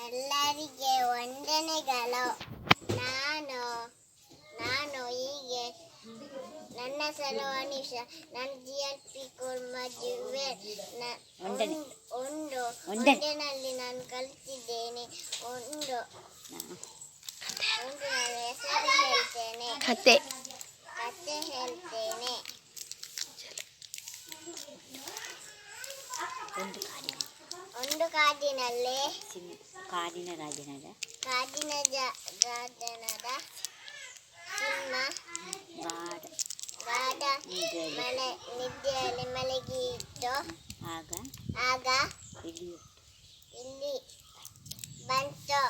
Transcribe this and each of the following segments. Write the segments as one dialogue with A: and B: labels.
A: ಎಲ್ಲರಿಗೆ ವಂದನೆಗಳು. ನಾನು ನಾನು ಹೀಗೆ ನನ್ನ ಹೆಸರು ಅನೀಶ. ನಾನು GLP ಸ್ಕೂಲ್ ಮದುವೆ ಒಂದನಲ್ಲಿ ನಾನು ಕಲಿತಿದ್ದೇನೆ. ಒಂದು ನಾನು ಹೆಸರು ಹೇಳ್ತೇನೆ, ಕತೆ ಹೇಳ್ತೇನೆ. ಒಂದು ಕಾಡಿನಲ್ಲಿ ಕಾಡಿನ ರಾಜನಾದ ಸಿಂಹ ಗಾಢ ನಿದ್ದೆಯಲ್ಲಿ ಮಲಗಿತ್ತು. ಆಗ ಇಲ್ಲಿ ಬಂತು.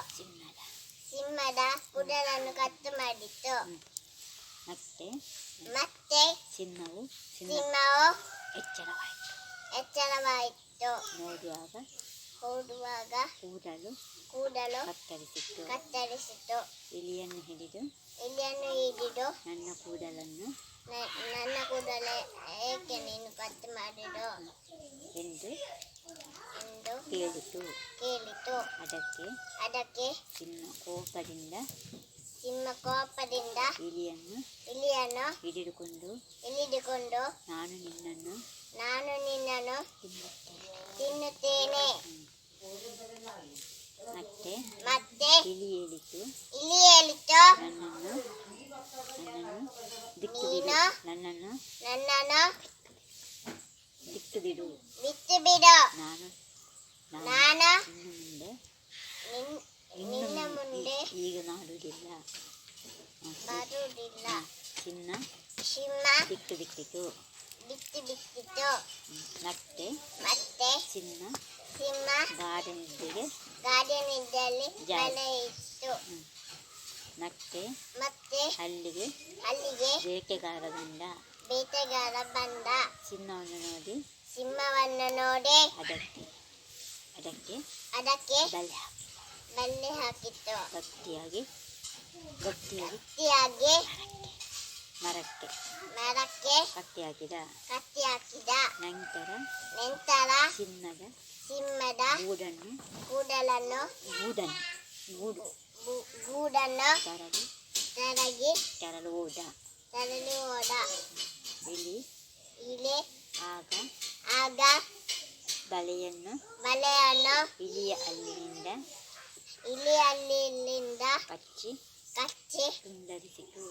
A: ಸಿಂಹದ ಕೂದಲನ್ನು ಕತ್ತು ಮಾಡಿತ್ತು. ಮತ್ತೆ ಸಿಂಹವು ಎಚ್ಚರವಾಯಿತು. ನೋಡುವಾಗ ಕೂದಲು ಕತ್ತರಿಸಿತು. ಇಲಿಯನ್ನು ಹಿಡಿದು ನನ್ನ ಕೂದಲು ಏಕೆ ನೀನು ಕತ್ತು ಮಾಡಿದು ಎಂದು ಕೇಳಿತು. ಅದಕ್ಕೆ ಸಿಂಹ ಕೋಪದಿಂದ ಇಲಿಯನ್ನು ಹಿಡಿದುಕೊಂಡು ನಾನು ನಿನ್ನನ್ನು ತಿನ್ನುತ್ತೇನೆ. ಮತ್ತೆ ಇಲಿ ಹೇಳಿತು, ನನ್ನನ್ನು ಬಿಟ್ಟು ಬಿಡು. ನಾನು ನಿನ್ನ ಮುಂದೆ ಈಗ ಮಾಡುವುದಿಲ್ಲ. ಸಿಂಹ ಬಿಟ್ಟಿತು. ಮತ್ತೆ ಸಿಂಹ ಗಾರ್ಡನಿದ್ದಲ್ಲಿ ಮಲಗಿತ್ತು. ಮತ್ತೆ ಅಲ್ಲಿಗೆ ಬೇಟೆಗಾರ ಬಂದ. ಸಿಂಹವನ್ನು ನೋಡಿ ಅದಕ್ಕೆ ಬಲೆ ಹಾಕಿತ್ತು. ಗಟ್ಟಿಯಾಗಿ ಮರಕ್ಕೆ ಕಟ್ಟಿ ಹಾಕಿದ. ನಂತರ ಸಿಂಹದ ಗೂಡನ್ನು ತರಲು ಹೋದ. ಇಲಿ ಆಗ ಬಲೆಯನ್ನು ಇಲಿಯ ಹಲ್ಲಿನಿಂದ ಕಚ್ಚಿ ತುಂಡರಿಸಿತು.